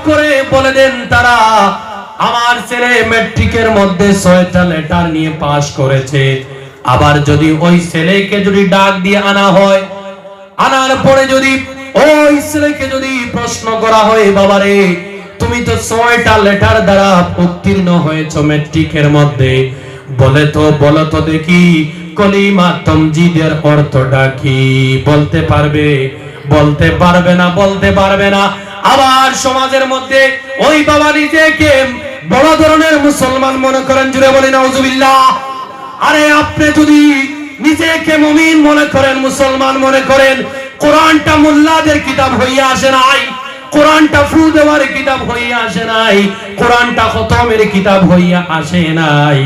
করে বলে দেন তারা আমার ছেলে ম্যাট্রিকের মধ্যে 6টা লেটার নিয়ে পাস করেছে। আবার যদি ওই ছেলেকে যদি ডাক দিয়ে আনা হয়, আনার পরে যদি ওই ছেলেকে যদি প্রশ্ন করা হয়, বাবারে তুমি তো 6টা লেটার দ্বারা উত্তীর্ণ হয়েছো ম্যাট্রিকের মধ্যে, বলো তো দেখি কলিমা তামজিদের অর্থটা কি? বলতে পারবে? বলতে পারবে না। আবার সমাজের মধ্যে ওই বাবা নিজেকে বড় ধরনের মুসলমান মনে করেন, জুড়ে বলি নাউজুবিল্লাহ। আরে আপনি যদি নিজেকে মুমিন মনে করেন, মুসলমান মনে করেন, কোরআনটা মোল্লাদের কিতাব হইয়া আসে নাই, কোরআনটা ফু দেওয়ার কিতাব হইয়া আসে নাই, কোরআনটা খতমের কিতাব হইয়া আসে নাই।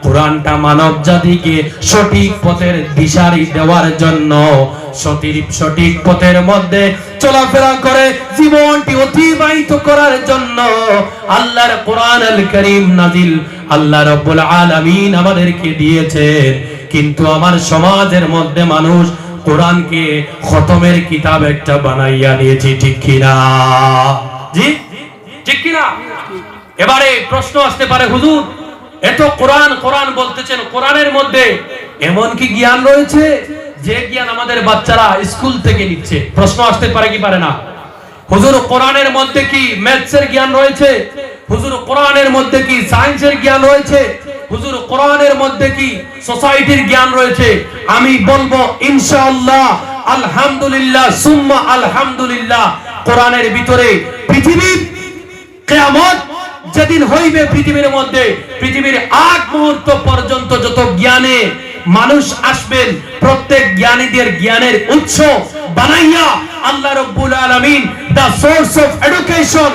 কোরআনটা মানব জাতিকে সঠিক পথের দিশারি দেওয়ার জন্য, সঠিক পথের মধ্যে চলাফেরা করে জীবনটি অতিবাহিত করার জন্য আল্লাহর কোরআন আল কারীম নাজিল আল্লাহ রাব্বুল আলামিন আমাদেরকে দিয়েছেন। কিন্তু আমার সমাজের মধ্যে মানুষ কোরআনকে খতমের কিতাব একটা বানাইয়া নিয়েছে, ঠিক কিনা? জি ঠিক কিনা? এবারে প্রশ্ন আসতে পারে, হুজুর এত কোরআন কোরআন বলতেছেন, কোরআনের মধ্যে এমন কি জ্ঞান রয়েছে যে জ্ঞান আমাদের বাচ্চারা স্কুল থেকে নিচ্ছে? প্রশ্ন আসতে পারে কি পারে না? হুজুর কোরআনের মধ্যে কি ম্যাথসের জ্ঞান রয়েছে? হুজুর কোরআনের মধ্যে কি সায়েন্সের জ্ঞান রয়েছে? হুজুর কোরআনের মধ্যে কি সোসাইটির জ্ঞান রয়েছে? আমি বলবো ইনশাআল্লাহ, আলহামদুলিল্লাহ সুম্মা আলহামদুলিল্লাহ, কোরআনের ভিতরে পৃথিবীর কিয়ামত যেদিন হইবে, পৃথিবীর মধ্যে পৃথিবীর আগ মুহূর্ত পর্যন্ত যত জ্ঞানে মানুষ আসবেন, প্রত্যেক জ্ঞানীদের জ্ঞানের উৎস বানাইয়া আল্লাহ রাব্বুল আলামিন দা সোর্স অফ এডুকেশন,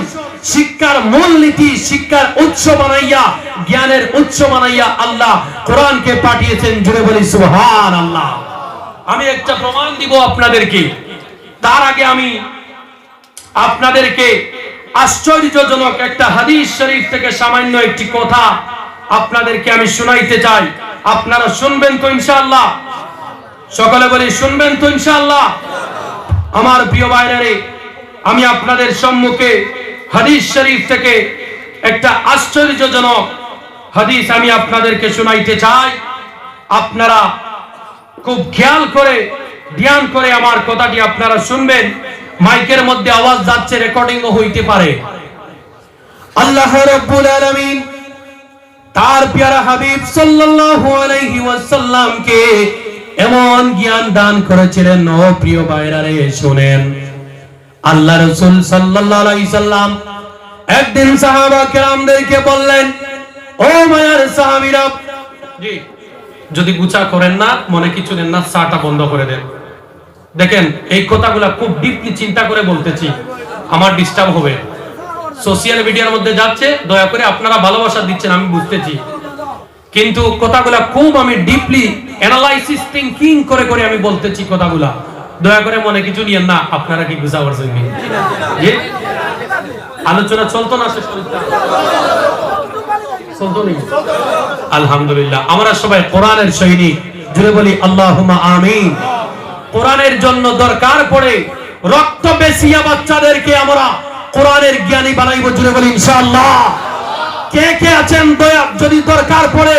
শিক্ষার মূলনীতি, শিক্ষার উৎস বানাইয়া, জ্ঞানের উৎস বানাইয়া আল্লাহ কোরআনকে পাঠিয়েছেন। জুড়ে বলি সুবহানাল্লাহ। আমি একটা প্রমাণ দিব আপনাদেরকে। তার আগে আমি আপনাদেরকে আশ্চর্যজনক একটা হাদিস শরীফ থেকে সামান্য একটি কথা আপনাদেরকে আমি শোনাইতে চাই। আপনারা শুনবেন তো ইনশাআল্লাহ? সকলে বলি শুনবেন তো ইনশাআল্লাহ? আমার প্রিয় ভাইরা, আমি আপনাদের সম্মুখে হাদিস শরীফ থেকে একটা আশ্চর্যজনক হাদিস আমি আপনাদেরকে শোনাইতে চাই। আপনারা খুব খেয়াল করে ধ্যান করে আমার কথাটি আপনারা শুনবেন। মাইকের মধ্যে আওয়াজ যাচ্ছে, রেকর্ডিংও হইতে পারে। আল্লাহ রাব্বুল আলামিন তার প্যারা হাবিব সাল্লাল্লাহু আলাইহি ওয়াসাল্লামকে এমন জ্ঞান দান করেছিলেন। ও প্রিয় ভাইরা রে, শুনেন। আল্লাহ রাসূল সাল্লাল্লাহু আলাইহি সাল্লাম একদিন সাহাবা কেরামদেরকে বললেন, ও মায়ার সাহাবীরা, জি যদি গুছা করেন না, মনে কিছু নেন না, চাটা বন্ধ করে দেন। দেখেন এই কথাগুলা খুব ডিপলি চিন্তা করে বলতেছি, আমার ডিস্টার্ব হবে। সোশ্যাল মিডিয়ার মধ্যে যাচ্ছে, দয়া করে আপনারা ভালোবাসা দিচ্ছেন আমি বুঝতেছি, কিন্তু কথাগুলা খুব আমি ডিপলি অ্যানালাইসিস থিংকিং করে করে আমি বলতেছি কথাগুলা। দয়া করে মনে কিছু নিয়েন না। আপনারা কি বুঝা পারছেন? জি আলোচনা চলতো না, শেষ চলতো নেই? আলহামদুলিল্লাহ, আমরা সবাই কোরআনের সৈনিক। জুড়ে বলি আল্লাহুম্মা আমিন। কোরআনের জন্য দরকার পড়ে রক্ত বেশিয়া বাচ্চাদেরকে আমরা কোরআনের জ্ঞানী বানাইব। জুড়ে বলি ইনশাআল্লাহ। কে কে আছেন দয়া, যদি দরকার পড়ে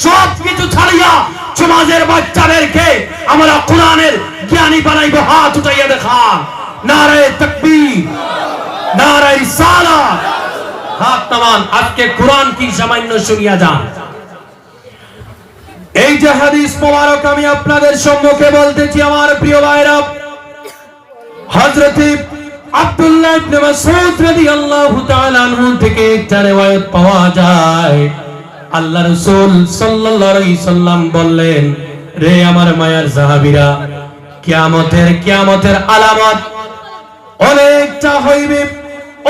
সব কিছু ছাড়িয়া সমাজের বাচ্চাদেরকে আমরা কোরআনের জ্ঞানী বানাইব? হাত উঠাইয়া দেখান। নারে তাকবীর, নারে রিসালাত। হাত নামান। আজকে কোরআন কি সামান্য শুনিয়া যান। এই যে হাদিস মোবারক আমি আপনাদের সম্মুখে বলতেছি আমার প্রিয় ভাইরা, হযরত আব্দুল্লাহ ইবনে মাসউদ রাদিয়াল্লাহু তাআলা আনহু থেকে একটা riwayat পাওয়া যায়। আল্লাহ রাসূল সাল্লাল্লাহু আলাইহি সাল্লাম বললেন, রে আমার মায়ার সাহাবীরা, কিয়ামতের আলামত অনেকটা হইবে।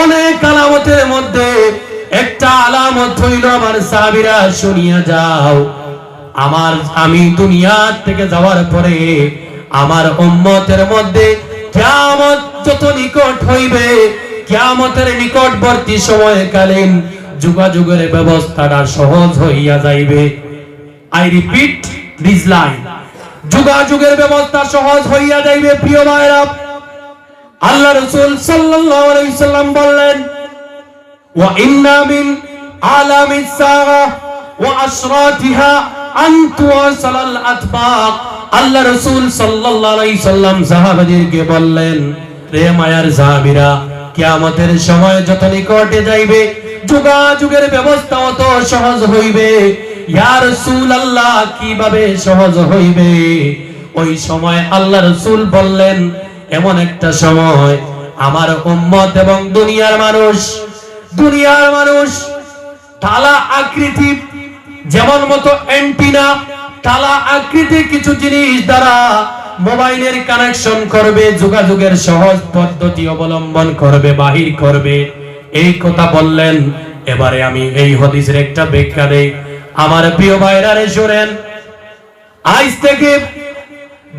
অনেক আলামতের মধ্যে একটা আলামত হইল, আমার সাহাবীরা শুনিয়া যাও, আমি দুনিয়া থেকে যাওয়ার পরে আমার উম্মতের মধ্যে কিয়ামত যত নিকট হইবে, কিয়ামতের নিকটবর্তী সময়কালীন যোগাযোগের ব্যবস্থাটা সহজ হইয়া যাইবে। আই রিপিট দিস লাইন, যোগাযোগের ব্যবস্থা সহজ হইয়া যাইবে। প্রিয় ভাইরা, আল্লাহ রাসূল সাল্লাল্লাহু আলাইহি সাল্লাম বললেন, ওয়া ইন্না মিন আলামিস সাআহ ওয়া আশরাতিহা আন তুওয়াসালাল আতবাক। আল্লাহ রাসূল সাল্লাল্লাহু আলাইহি সাল্লাম সাহাবাদেরকে বললেন, রে মায়ার সাহাবীরা, কিয়ামতের সময় যত নিকটে যাইবে যোগাযোগের ব্যবস্থা অত সহজ হইবে। ইয়া রাসূলুল্লাহ, কিভাবে সহজ হইবে? ওই সময় আল্লাহ রাসূল বললেন, এমন একটা সময় আমার উম্মত এবং দুনিয়ার মানুষ তালা আকৃতি, যেমন মতো অ্যান্টিনা তালা আকৃতি কিছু জিনিস দ্বারা মোবাইলের কানেকশন করবে, যোগাযোগের সহজ পদ্ধতি অবলম্বন করবে, বাহির করবে। এই কথা বললেন। এবারে আমি এই হাদিসের একটা ব্যাখ্যা দেই। আমার প্রিয় ভাইরা রে শুনেন, আজ থেকে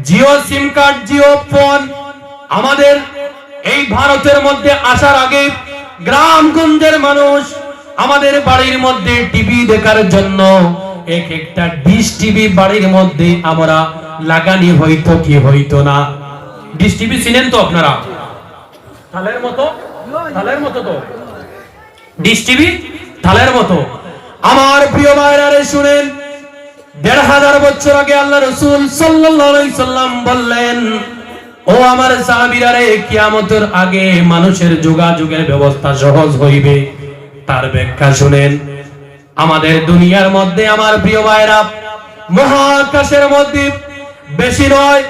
জিও সিম কার্ড, জিও ফোন আমাদের এই ভারতের মধ্যে আসার আগে গ্রামগঞ্জের মানুষ আমাদের বাড়ির মধ্যে টিভি দেখার জন্য এক একটা ডিশ টিভি বাড়ির মধ্যে আমরা লাগানি হইতো কি হইতো না? ডিশ টিভি চিনেন তো আপনারা? থালের মতো তো ডিশ টিভি, থালের মতো। আমার প্রিয় ভাইরা রে শুনেন, ১৫০০ বছর আগে আল্লাহ রাসূল সাল্লাল্লাহু আলাইহি সাল্লাম বললেন, ও আমার সাহাবীরা রে, কিয়ামতের আগে মানুষের যোগাযোগের ব্যবস্থা সহজ হইবে। তার ব্যাখ্যা শুনেন। আমাদের দুনিয়ার মধ্যে আমার প্রিয় ভাইরা, মহাকাশের মধ্যে বেশি নয়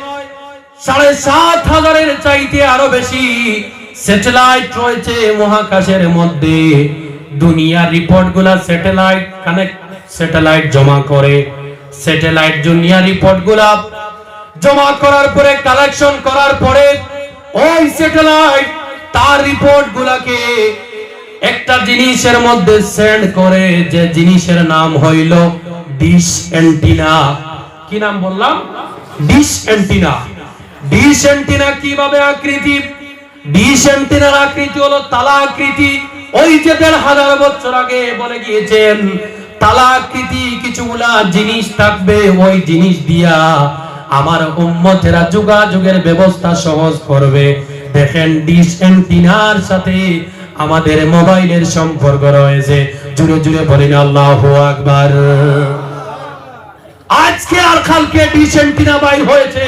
৭৫০০০-এর চাইতে আরো বেশি স্যাটেলাইট রয়েছে মহাকাশের মধ্যে। দুনিয়ার রিপোর্টগুলা স্যাটেলাইট জমা করে। স্যাটেলাইট দুনিয়ার রিপোর্টগুলা জমা করার পরে, কালেকশন করার পরে, ওই স্যাটেলাইট তার রিপোর্টগুলাকে একটা জিনিসের মধ্যে সেন্ড করে, যে জিনিসের নাম হইল ডিশ অ্যান্টিনা। কি নাম বললাম? Dish antenna. ডিশ অ্যান্টিনা কিভাবে আকৃতি? ডিশ অ্যান্টিনার আকৃতি হলো তালা আকৃতি। ওই যে ১৫০০ বছর আগে বলে গিয়েছেন, তালা আকৃতি কিছুগুলা জিনিস থাকবে, ওই জিনিস দিয়া আমার উম্মতেরা যোগাযোগের ব্যবস্থা সহজ করবে। দেখেন, ডিশ অ্যান্টিনার সাথে আমাদের মোবাইলের সম্পর্ক রয়েছে। জুড়ে জুড়ে বলেন আল্লাহু আকবার। আজকে আর কালকে ডিশ অ্যান্টিনা বাইর হয়েছে।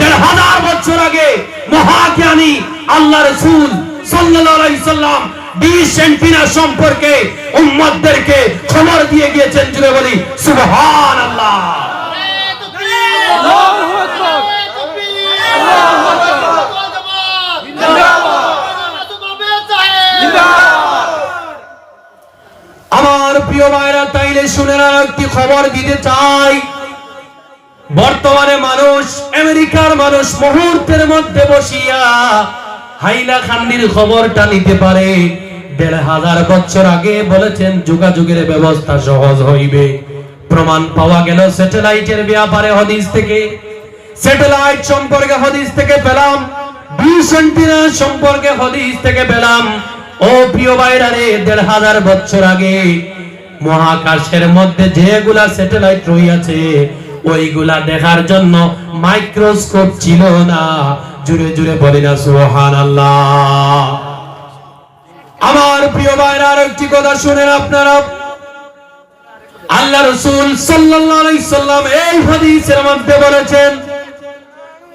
১৫০০ বছর আগে মহাজ্ঞানী আল্লাহ রাসূল সাল্লাল্লাহু আলাইহি সাল্লাম ডিশ অ্যান্টিনা সম্পর্কে উম্মতদেরকে খবর দিয়ে গিয়েছেন। জুড়ে বলি সুবহানাল্লাহ। আল্লাহু আকবার। আল্লাহু আকবার। আমার প্রিয় ভাইরা, তাইলে শুনেন, আর একটি খবর দিতে চাই। বর্তমানে মানুষ, আমেরিকার মানুষ মুহূর্তের মধ্যে বসিয়া হাইলাকান্দির খবরটা নিতে পারে। ১৫০০ বছর আগে বলেছেন যোগাযোগের ব্যবস্থা সহজ হইবে। প্রমাণ পাওয়া গেল স্যাটেলাইটের ব্যাপারে হাদিস থেকে। স্যাটেলাইট সম্পর্কে হাদিস থেকে পেলাম, ডিশ অ্যান্টিনা সম্পর্কে হাদিস থেকে পেলাম। ও প্রিয় ভাইরা রে, ১৫০০ বছর আগে মহাকাশের মধ্যে যেগুলা স্যাটেলাইট রইয়াছে, ওইগুলা দেখার জন্য মাইক্রোস্কোপ ছিল না। জুড়ে জুড়ে বলি না সুবহানাল্লাহ। আমার প্রিয় ভাইরা, আরেকটি কথা শুনেন আপনারা। আল্লাহ রাসূল সাল্লাল্লাহু আলাইহি সাল্লাম এই হাদিসের মধ্যে বলেছেন,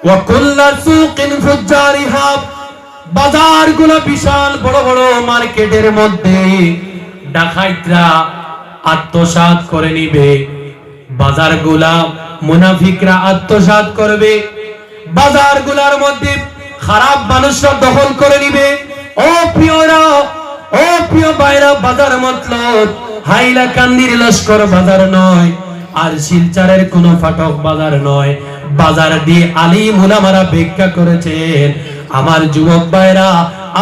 ওয়া কুল্লু সুকিন ফুজ্জারিহা, বাজারগুলো বিশাল বড় বড় মার্কেটের মধ্যে ডাকাইতরা আত্মসাৎ করে নিবে। বাজারগুলা মুনাফিকরা আত্মসাৎ করবে। বাজারগুলার মধ্যে খারাপ মানুষরা দখল করে নিবে। ও প্রিয়রা, ও প্রিয় ভাইরা, বাজার মতলব হাইলাকান্দির লস্কর বাজার নয়, আর শিলচরের কোন ফাটক বাজার নয়। বাজার দিয়ে আলিম উলামারা ব্যাখ্যা করেছেন। আমার যুবক ভাইরা,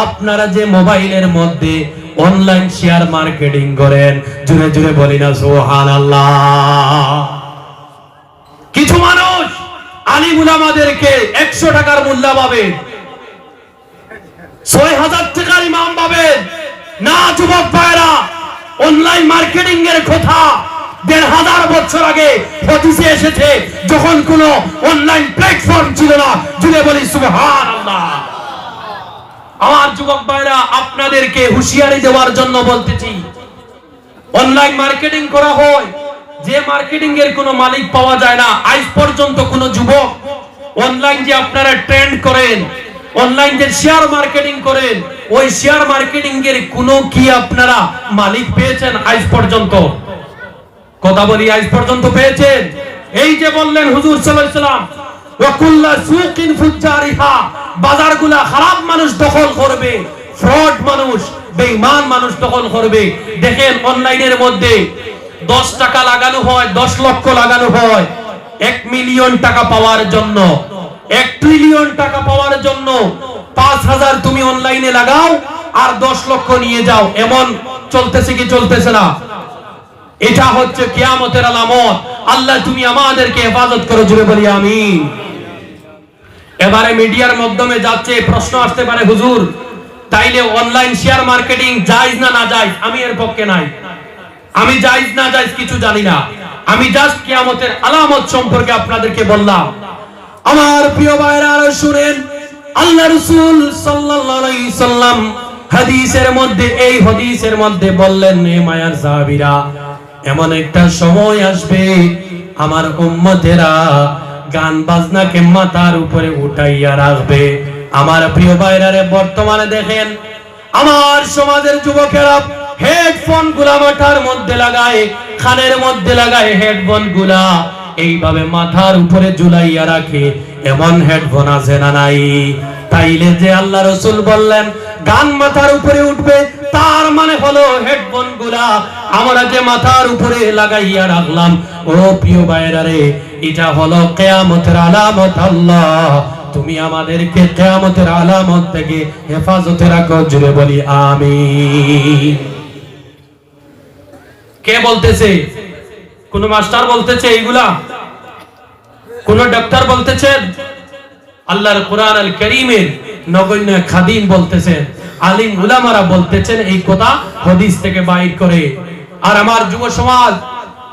আপনারা যে মোবাইলের মধ্যে অনলাইন শেয়ার মার্কেটিং করেন, জুড়ে জুড়ে বলি না সুবহানাল্লাহ। কিছু মানুষ আলিম উলামাদেরকে ১০০ টাকার মূল্য পাবে, ৬০০০ টাকার ইমাম পাবেন না। যুবক ভাইরা, অনলাইন মার্কেটিং এর কথা ১৫০০ বছর আগে হাদিসে এসেছে, যখন কোনো অনলাইন প্ল্যাটফর্ম ছিল না। জুড়ে বলি সুবহানাল্লাহ। আমার যুবক ভাইরা, আপনাদেরকে হুঁশিয়ারি দেওয়ার জন্য বলতেছি, অনলাইন মার্কেটিং করা হয়, যে মার্কেটিং এর কোনো মালিক পাওয়া যায় না। আজ পর্যন্ত কোন যুবক অনলাইন যে আপনারা ট্রেন্ড করেন, অনলাইন যে শেয়ার মার্কেটিং করেন, ওই শেয়ার মার্কেটিং এর কোনো কি আপনারা মালিক পেয়েছেন আজ পর্যন্ত? কথা বলি, আজ পর্যন্ত পেয়েছেন? এই যে বললেন হুজুর সাল্লাল্লাহু আলাইহি ওয়াসাল্লাম, ওয়া কুল্লু সুকিন ফুজ্জারিহা, বাজারগুলা খারাপ মানুষ দখল করবে, ফ্রড মানুষ, বেঈমান মানুষ দখল করবে। দেখেন অনলাইনের মধ্যে 10 টাকা লাগানো হয়, 10 লক্ষ লাগানো হয় 1 মিলিয়ন টাকা পাওয়ার জন্য, 1 ট্রিলিয়ন টাকা পাওয়ার জন্য 5000 তুমি অনলাইনে লাগাও আর 10 লক্ষ নিয়ে যাও। এমন চলতেছে কি চলতেছে না? এটা হচ্ছে কিয়ামতের আলামত। আল্লাহ তুমি আমাদেরকে হেফাজত করো, জুড়ে বলি আমিন। এবারে মিডিয়ার মাধ্যমে যাচ্ছে, প্রশ্ন আসতে পারে, হুজুর তাইলে অনলাইন শেয়ার মার্কেটিং জায়েজ না না জায়েজ? আমি এর পক্ষে নাই, আমি জায়েজ না জায়েজ কিছু জানি না। আমি জাস্ট কিয়ামতের আলামত সম্পর্কে আপনাদেরকে বললাম। আমার প্রিয় ভাইরা শুনেন, আল্লাহ রাসূল সাল্লাল্লাহু আলাইহি সাল্লাম হাদিসের মধ্যে, এই হাদিসের মধ্যে বললেন, হে মায়ার সাহাবীরা, এমন একটা সময় আসবে আমার উম্মতেরা গান বাজনাকে মাথার উপরে উঠাইয়া রাখবে। আমার প্রিয় ভাইরা, বর্তমানে দেখেন আমার সমাজের যুবকেরা হেডফোন গুলা মাথার মধ্যে লাগায়, কানের মধ্যে লাগায় হেডফোন গুলা, এইভাবে মাথার উপরে ঝুলাইয়া রাখে। এমন হেডফোন আছে না নাই? তাইলে যে আল্লাহ রাসূল বললেন গান মাথার উপরে উঠবে, তার মানে হলো হেডফোন গুলা আমরা যে মাথার উপরে লাগাইয়া রাখলাম, ও প্রিয় ভাইরা রে, এটা হলো কিয়ামতের আলামত। আল্লাহ তুমি আমাদেরকে কিয়ামতের আলামত থেকে হেফাজতে রাখো, জুড়ে বলি আমিন। কে বলতেছে? কোন মাস্টার বলতেছে এইগুলা? কোন ডাক্তার বলতেছেন? আল্লাহর কোরআন আল কারীমের নগণ্য খাদিম বলতেছেন, আলিম উলামারা বলতেছেন এই কথা হাদিস থেকে বাইর করে। আর আমার যুব সমাজ,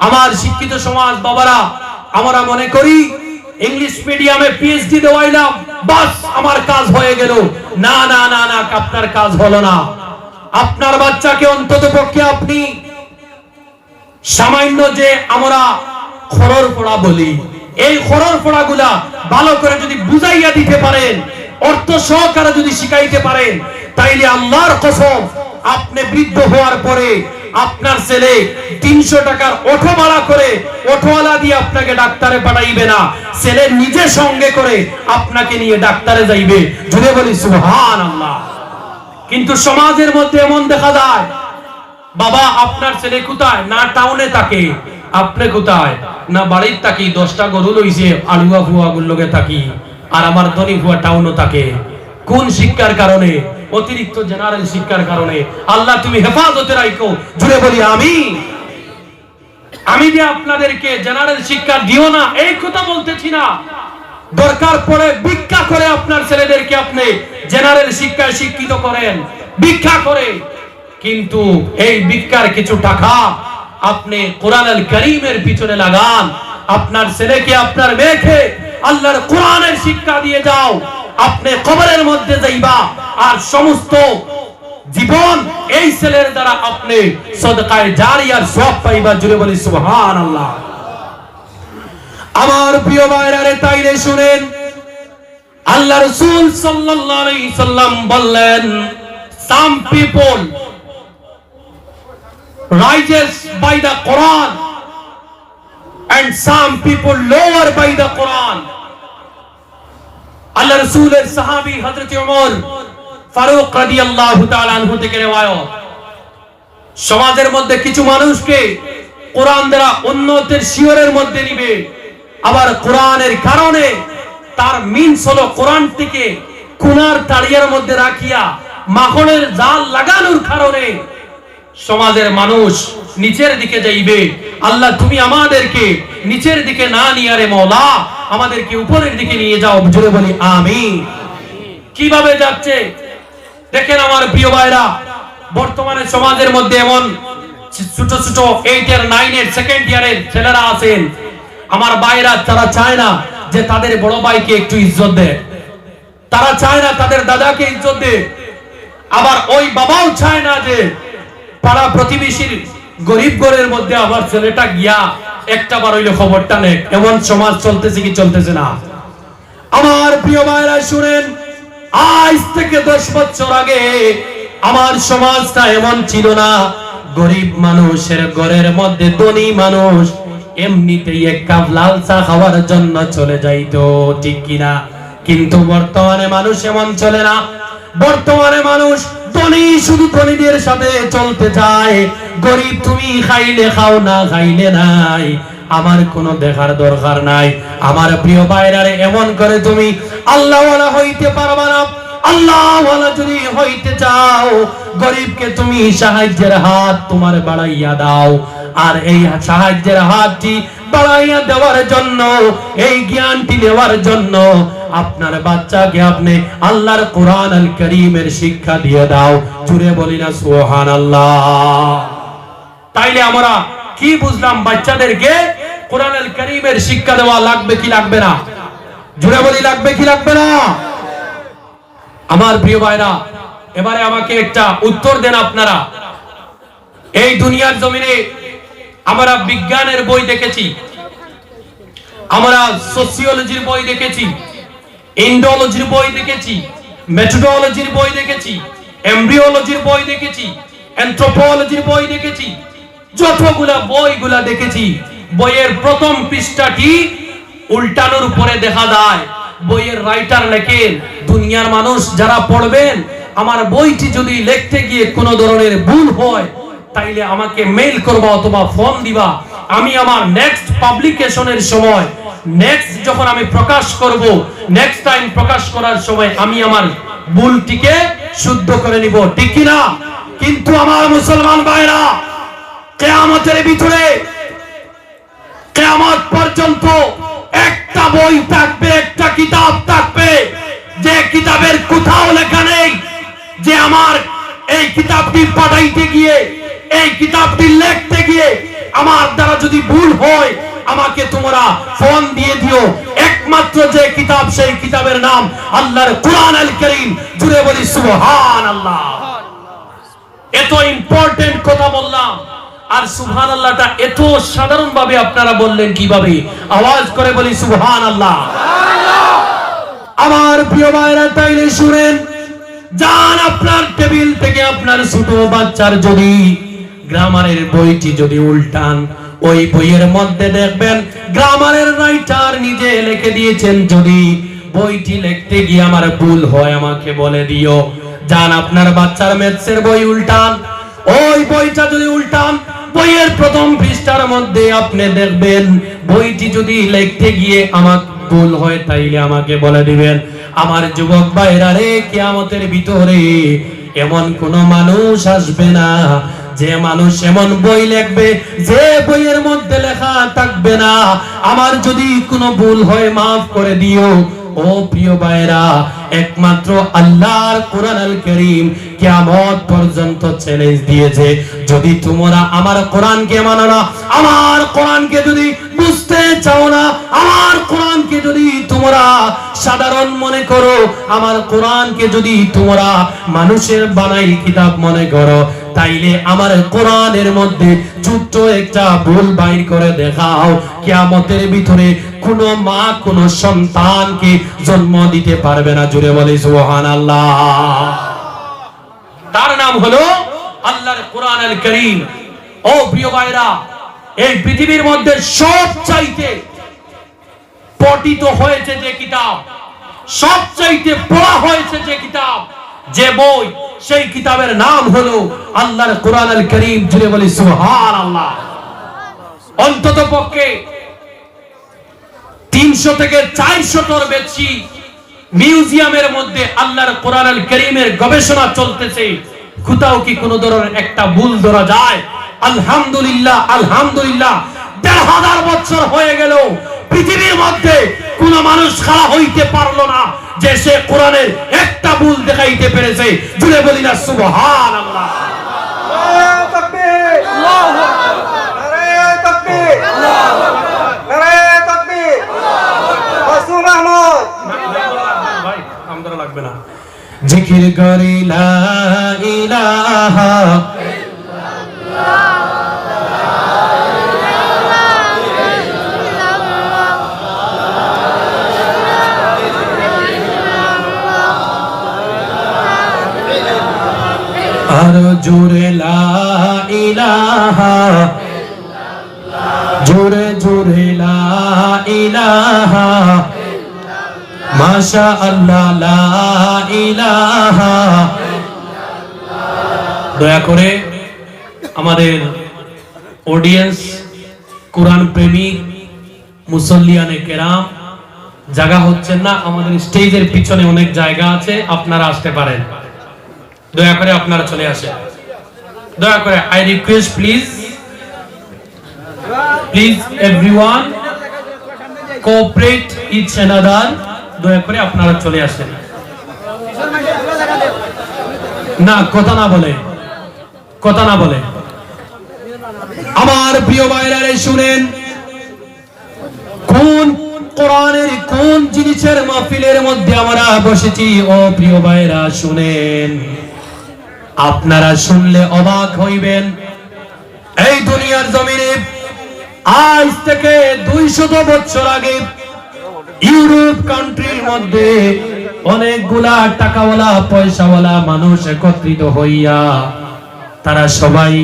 আমার শিক্ষিত সমাজ বাবারা, আমরা মনে করি ইংলিশ মিডিয়ামে পিএইচডি দেওয়াইলাম, বাস আমার কাজ হয়ে গেল। না না না না, আপনার কাজ হলো না। আপনার বাচ্চাকে অন্ততপক্ষে আপনি সামান্য যে আমরা খরর পড়া বলি, এই খরর পড়াগুলা ভালো করে যদি বুঝাইয়া দিতে পারেন, অর্থ সহকারে যদি শিখাইতে পারেন, তাইলে আল্লাহর কসম আপনি বৃদ্ধ হওয়ার পরে আপনার ছেলে 300 টাকার অটো ভাড়া করে অটোওয়ালা দিয়ে আপনাকে ডাক্তারে পাঠাইবে না, ছেলে নিজে সঙ্গে করে আপনাকে নিয়ে ডাক্তারে যাইবে, জুড়ে বলি সুবহানাল্লাহ। কিন্তু সমাজের মধ্যে এমন দেখা যায়, বাবা আপনার ছেলে কোথায়? না টাউনে থাকে। আপনি কোথায়? না বাড়ির থাকি, 10টা গরু লইছে, আলুয়া ফুয়া গুলোকে থাকি, আর আমার ধনী ফুয়া টাউনও থাকে। কোন শিক্ষার কারণে? অতিরিক্ত জেনারেল শিক্ষার কারণে। আল্লাহ তুমি হেফাজতে রাখো, জুড়ে বলি আমিন। আমি যে আপনাদেরকে জেনারেল শিক্ষা দিও না এই কথা বলতেছি না, দরকার পড়ে ভিক্ষা করে আপনার ছেলেদেরকে আপনি জেনারেল শিক্ষায় শিক্ষিত করেন, ভিক্ষা করে। কিন্তু এই ভিক্ষার কিছু টাকা আপনি কোরআন আল কারীমের পিছনে লাগান। আপনার ছেলেকে, আপনার মেয়েকে আল্লাহর কোরআনের শিক্ষা দিয়ে যাও। আপনি কবরের মধ্যে যাইবা আর সমস্ত জীবন এই ছেলের দ্বারা আপনি সদকায়ে জারিয়ার সওয়াব পাইবা, জুড়ে বলি সুবহানাল্লাহ। আমার প্রিয় ভাইরা রে, তাইলে শুনেন, আল্লাহ রাসূল সাল্লাল্লাহু আলাইহি সাল্লাম বললেন, some people rises by the Quran and some people lower by the Quran. আল্লাহ রাসূলের সাহাবী হযরত ওমর ফারুক রাদিয়াল্লাহু তাআলা আনহু থেকে রওয়ায়াত, সমাজের মধ্যে কিছু মানুষকে কোরআন দ্বারা উন্নতির শিয়রের মধ্যে নিবে, আবার কোরআনের কারণে তার মিনস হলো কোরআন থেকে কুনার তাড়িয়ার মধ্যে রাখিয়া মাখনের জাল লাগানোর কারণে সমাজের মানুষ নিচের দিকে যাইবে। আল্লাহ তুমি আমাদেরকে নিচের দিকে না নিয়ে রে মওলা, আমাদেরকে উপরের দিকে নিয়ে যাও, জোরে বলি আমিন। কিভাবে যাচ্ছে দেখেন আমার প্রিয় ভাইরা, বর্তমানে সমাজের মধ্যে এমন ছোট ছোট 8 এর 9 এর সেকেন্ড ইয়ারের ছেলেরা আছেন, আমার ভাইরা, তারা চায় না যে তাদের বড় ভাইকে একটু ইজ্জত দেয়, তারা চায় না তাদের দাদাকে ইজ্জত দেয়, আবার ওই বাবাও চায় না যে পাড়া প্রতিবেশীর গরিব ঘরের মধ্যে আমার ছেলেটা গিয়া একটা বার হইলে খবরটা নেক। এমন সমাজ চলতেছে কি চলতেছে না? আমার প্রিয় ভাইরা শুনেন, আজ থেকে 10 বছর আগে আমার সমাজটা এমন ছিল না। গরিব মানুষের ঘরের মধ্যে ধনী মানুষ এমনিতেই এক কাপ লাল চা খাওয়ার জন্য চলে যাইতো, ঠিক কিনা? কিন্তু বর্তমানে মানুষ এমন চলে না। বর্তমানে মানুষ ধনী শুধু ধনীদের সাথে চলতে চায়, গরিব তুমি খাইলে খাও না খাইলে নাই, আমার কোনো দেখার দরকার নাই। আমার প্রিয় ভাইরারে, এমন করে তুমি আল্লাহওয়ালা হইতে পারবা না। আল্লাহওয়ালা যদি হইতে চাও, গরিবকে তুমি সাহায্যের হাত তোমার বাড়াইয়া দাও। আর এই সাহায্যের হাতটি বাড়াইয়া দেওয়ার জন্য, এই জ্ঞানটি নেওয়ার জন্য আপনার বাচ্চাকে আপনি আল্লাহর কোরআন আল কারীমের শিক্ষা দিয়ে দাও। জুড়ে বলি না সুবহানাল্লাহ। তাইলে আমরা কি বুঝলাম? বাচ্চাদেরকে কোরআন আল কারীমের শিক্ষা দেওয়া লাগবে কি লাগবে না? জুড়ে বলি লাগবে কি লাগবে না? আমার প্রিয় ভাইরা, এবারে আমাকে একটা উত্তর দেন আপনারা। এই দুনিয়ার জমিনে আমরা বিজ্ঞানের বই দেখেছি, আমরা সোসিওলজির বই দেখেছি, ইন্ডোলজির বই দেখেছি, মেথোডোলজির বই দেখেছি, এমব্রিওলজির বই দেখেছি, অ্যানথ্রোপোলজির বই দেখেছি। যতগুলা বইগুলা দেখেছি, বইয়ের প্রথম পৃষ্ঠাটি উল্টানোর উপরে দেখা যায় বইয়ের রাইটার লেখেন, দুনিয়ার মানুষ যারা পড়বেন, আমার বইটি যদি লিখতে গিয়ে কোনো ধরনের ভুল হয় তাইলে আমাকে মেইল করবা অথবা ফোন দিবা। আমি আমার নেক্সট পাবলিকেশনের সময়, নেক্সট যখন আমি প্রকাশ করব, নেক্সট টাইম প্রকাশ করার সময় আমি আমার ভুলটিকে শুদ্ধ করে নিব, ঠিক কি না? কিন্তু আমার মুসলমান ভাইরা, কিয়ামতের ভিতরে, কিয়ামত পর্যন্ত একটা বই থাকবে, একটা কিতাব থাকবে, যে কিতাবের কোথাও লেখা নেই যে আমার এই কিতাবটি পাঠাইতে গিয়ে, এই কিতাবটি লিখতে গিয়ে আমার দ্বারা যদি ভুল হয় আমাকে তোমরা ফোন দিয়ে দিও। একমাত্র যে কিতাব, সেই কিতাবের নাম আল্লাহর কোরআন আল কারীম। জুড়ে বলি সুবহানাল্লাহ। এত ইম্পর্টেন্ট কথা বললাম, আর সুবহানাল্লাহটা এত সাধারণ ভাবে আপনারা বললেন কিভাবে? আওয়াজ করে বলি সুবহানাল্লাহ। আমার প্রিয় ভাইরা, তাইলে শুনেন, যান আপনার টেবিল থেকে আপনার ছোট বাচ্চার যদি গ্রামারের বইটি যদি উল্টান, ওই বইয়ের মধ্যে দেখবেন গ্রামারের রাইটার নিজে লিখে দিয়েছেন, যদি বইটি লিখতে গিয়ে আমার ভুল হয় আমাকে বলে দিও। যান আপনার বাচ্চার ম্যাথসের বই উল্টান, ওই বইটা যদি উল্টান, বইয়ের প্রথম পৃষ্ঠার মধ্যে আপনি দেখবেন বইটি যদি লিখতে গিয়ে আমার ভুল হয় তাইলে আমাকে বলে দিবেন। আমার যুবক ভাইরা রে, কিয়ামতের ভিতরে এমন কোন মানুষ আসবে না যে মানুষ এমন বই লিখবে যে বইয়ের মধ্যে লেখা থাকবে না আমার যদি কোনো ভুল হয় মাফ করে দিও। ও প্রিয় ভাইরা, একমাত্র আল্লাহর কোরআন আল কারীম কিয়ামত পর্যন্ত চ্যালেঞ্জ দিয়েছে, যদি তোমরা আমার কোরআনকে মানো না, আমার কোরআনকে যদি বুঝতে চাও না, আমার কোরআনকে যদি তোমরা সাধারণ মনে করো, আমার কোরআনকে যদি তোমরা মানুষের বানাই কিতাব মনে করো, তাইলে আমার কোরআনের মধ্যে ছোট্ট একটা ভুল বাইর করে দেখাও। কিয়ামতের ভিতরে কোন মা কোন সন্তানকে জন্ম দিতে পারবে না। জুড়ে বলি সুবহানাল্লাহ। তার নাম হলো আল্লাহর কোরআন আল কারীম। ও প্রিয় ভাইরা, এই পৃথিবীর মধ্যে সবচাইতে পঠিত হয়েছে যে কিতাব, সবচাইতে পড়া হয়েছে যে কিতাব, যে বই, সেই কিতাবের নাম হলো আল্লাহর কোরআন আল কারীম। জুড়ে বলি সুবহানাল্লাহ। অন্তত পক্ষে 300 থেকে 400 বেশি মিউজিয়ামের মধ্যে আল্লাহর কোরআন আল কারীমের গবেষণা চলতেছে। কোথাও কি কোন ধরনের একটা ভুল ধরা যায়? আলহামদুলিল্লাহ, আলহামদুলিল্লাহ, 1500 বছর হয়ে গেল পৃথিবীর মধ্যে কোন মানুষ খাড়া হইতে পারলো না যে সে কোরআনের একটা ভুল দেখাইতে পেরেছে। জুড়ে বলি না সুবহানাল্লাহ। নারে তাকবীর, আল্লাহু আকবার, নারে তাকবীর, আল্লাহু আকবার, নারে তাকবীর, আল্লাহু আকবার। মাসুম আহমদ ভাই আমদার লাগবে না। জিকির করি লা ইলাহা আর জোরে লা ইলাহা জোরে জোরে লা ইলাহা মাশা আল্লাহ লা ইলাহা। দয়া করে আমাদের অডিয়েন্স, কোরআন প্রেমিক, মুসল্লিয়ানে কেরাম, জায়গা হচ্ছেন না, আমাদের স্টেজের পিছনে অনেক জায়গা আছে, আপনারা আসতে পারেন। দয়া করে আপনারা চলে আসেন। দয়া করে I request please everyone cooperate each another. দয়া করে আপনারা চলে আসেন। না কথা না বলে আমার প্রিয় ভাইরা রে, শুনেন কোন কোরআনের কোন জিনিসের মাহফিলের মধ্যে আমরা বসেছি। ও প্রিয় ভাইরা শুনেন, আপনারা শুনলে অবাক হইবেন। এই দুনিয়ার জমিনে আজ থেকে 200 বছর আগে ইউরোপ কান্ট্রির মধ্যে অনেকগুলা টাকাওয়ালা পয়সাওয়ালা মানুষ একত্রিত হইয়া তারা সবাই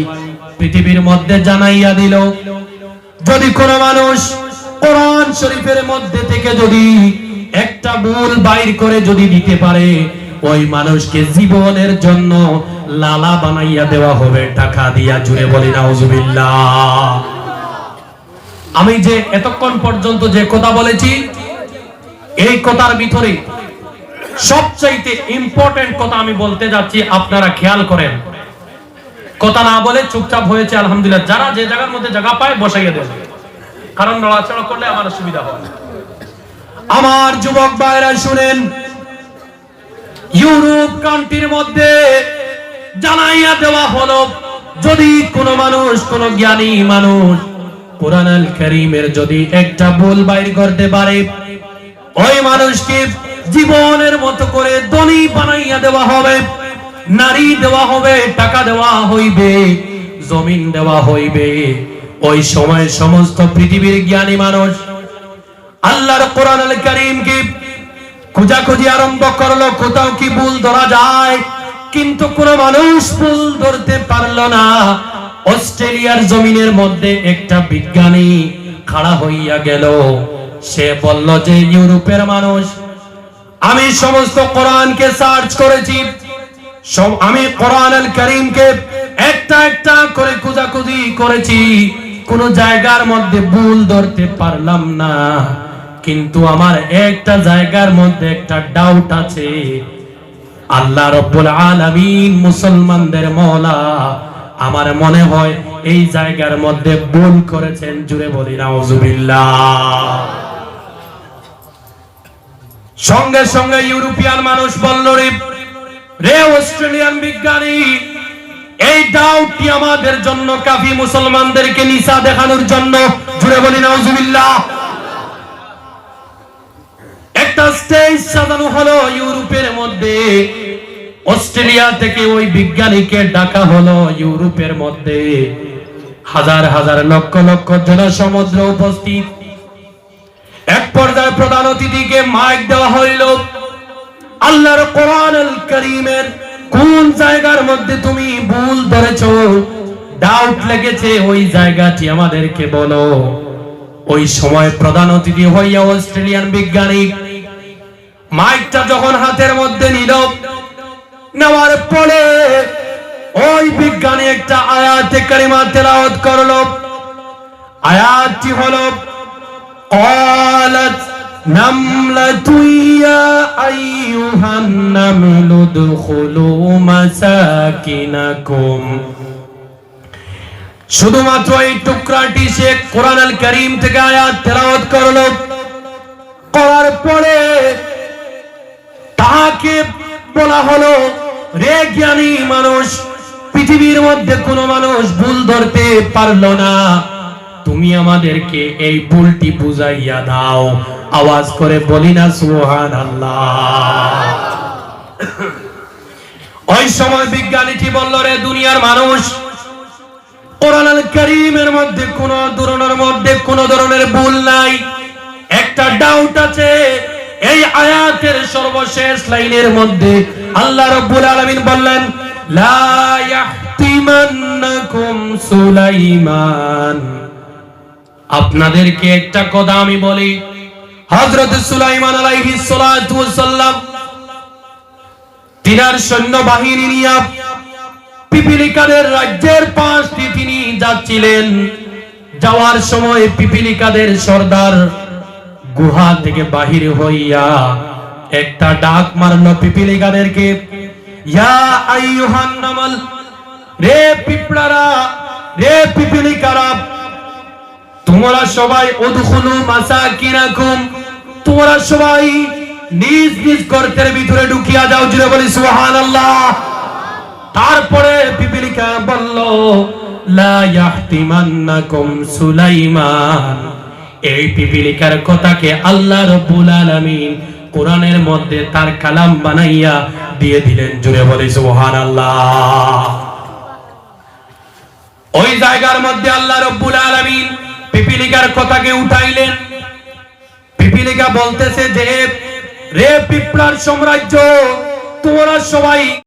পৃথিবীর মধ্যে জানাইয়া দিল, যদি কোন মানুষ কোরআন শরীফের মধ্যে থেকে যদি একটা ভুল বাইর করে যদি দিতে পারে, ওই মানুষকে জীবনের জন্য লালা বানাইয়া দেওয়া হবে টাকা দিয়া। জুড়ে বলি নাউজুবিল্লাহ। আমি যে এতক্ষণ পর্যন্ত যে কথা বলেছি, এই কথার ভিতরে সবচাইতে ইম্পর্টেন্ট কথা আমি বলতে যাচ্ছি, আপনারা খেয়াল করেন। কথা না বলে চুপচাপ হয়েছে আলহামদুলিল্লাহ। যারা যে জায়গার মধ্যে জায়গা পায় বসাইয়া দেন, কারণ নড়াচড়া করলে আমার সুবিধা হয়। আমার যুবক ভাইরা শুনেন, ইউরোপ কান্ট্রির মধ্যে জানাইয়া দেওয়া হলো, যদি কোন মানুষ, কোন জ্ঞানী মানুষ কোরআন আল কারীমের যদি একটা ভুল বাইর করতে পারে, ওই মানুষকে জীবনের মতো করে ধনী বানাইয়া দেওয়া হবে, নারী দেওয়া হবে, টাকা দেওয়া হইবে, জমিন দেওয়া হইবে। ওই সময় সমস্ত পৃথিবীর জ্ঞানী মানুষ আল্লাহর কোরআন আল কারীমকে খোঁজাখুঁজি আরম্ভ করলো, কোথাও কি ভুল ধরা যায়, কিন্তু কোন মানুষ ভুল ধরতে পারলো না। অস্ট্রেলিয়ার জমিনের মধ্যে একটা বিজ্ঞানী খাড়া হইয়া গেল, সে বলল যে ইউরোপের মানুষ, আমি সমস্ত কোরআনকে সার্চ করেছি, আমি কোরআন আল কারীমকে একটা একটা করে খোঁজাখুঁজি করেছি, কোন জায়গার মধ্যে ভুল ধরতে পারলাম না, কিন্তু আমার একটা জায়গার মধ্যে একটা ডাউট আছে। আল্লাহ রাব্বুল আলামিন মুসলমানদের মওলা, আমার মনে হয় এই জায়গার মধ্যে ভুল করেছেন। জুড়ে বলি নাউজুবিল্লাহ। সঙ্গে সঙ্গে ইউরোপিয়ান মানুষ বলল, রে অস্ট্রেলিয়ান বিজ্ঞানী, এই ডাউটটি আমাদের জন্য কাফি, মুসলমানদেরকে নিশা দেখানোর জন্য। জুড়ে বলি নাউজুবিল্লাহ। একটা স্টেজ সাজানো হলো ইউরোপের মধ্যে, অস্ট্রেলিয়া থেকে ওই বিজ্ঞানীকে ডাকা হলো ইউরোপের মধ্যে, হাজার হাজার লক্ষ লক্ষ জনসমুদ্র উপস্থিত। এক পর্যায়ে প্রধান অতিথিকে মাইক দেওয়া হইল, আল্লাহর কোরআন আল কারীমের কোন জায়গার মধ্যে তুমি ভুল ধরেছো, ডাউট লেগেছে, ওই জায়গাটি আমাদেরকে বলো। ওই সময় প্রধান অতিথি হইয়া অস্ট্রেলিয়ান বিজ্ঞানী মাইকটা যখন হাতের মধ্যে নিল, নেওয়ার পরে ওই বিজ্ঞানী একটা আয়াতে কারিমা তেলাওয়াত করলো। আয়াতটি হলো, ক্বালাত নামলাতু ইয়া আইয়ুহান নামলু দুখুলু মাসাকিনাকুম। শুধুমাত্র এই টুকরাটি সে কোরআন আল কারীম থেকে আয়াত তেলাওয়াত করলো, করার পরে তাকে বলা হলো, রে জ্ঞানী মানুষ, পৃথিবীর মধ্যে কোন মানুষ ভুল ধরতে পারলো না, তুমি আমাদেরকে এই ভুলটি বুঝাইয়া দাও। আওয়াজ করে বলি না সুবহানাল্লাহ। ওই সময় বিজ্ঞানীটি বলল, রে দুনিয়ার মানুষ, কোরআন আল কারীমের মধ্যে কোন ধরনের ভুল নাই, একটা ডাউট আছে। এই আয়াতের সর্বশেষ লাইনের মধ্যে আল্লাহ রাব্বুল আলামিন বললেন, লা ইয়াহতিমান্নাকুম সুলাইমান। আপনাদেরকে একটা কথা আমি বলি, হযরত সুলাইমান আলাইহিস সালাতু ওয়াস সালাম তিনার সৈন্যবাহিনী নিয়ে পিপিলিকাদের রাজ্যের পাশ দিয়ে তিনি যাচ্ছিলেন। যাওয়ার সময় পিপিলিকাদের সর্দার গুহা থেকে বাহির হইয়া একটা ডাক মারল পিপিলিকাদেরকে, ইয়া আইয়ুহান নামল, রে পিঁপড়ারা, রে পিপিলিকারা, তোমরা সবাই উদখুলু মাসাকিনাকুম, তোমরা সবাই নিজ নিজ গর্তের ভিতরে ঢুকিয়া যাও। জুড়ে বলি সুবহানাল্লাহ। তারপরে পিপিলিকা বলল, লা ইয়াহতিমান্নাকুম সুলাইমান। এই পিপিলিকার কথাকে আল্লাহ রাব্বুল আলামিন কোরআনের মধ্যে তার কালাম বানাইয়া দিয়ে দিলেন। জুড়ে বলি সুবহানাল্লাহ। ওই জায়গার মধ্যে আল্লাহ রাব্বুল আলামিন পিপিলিকার কথাকে উঠাইলেন। পিপিলিকা বলতেছে যে, রে পিঁপড়ার সাম্রাজ্য, তোমরা সবাই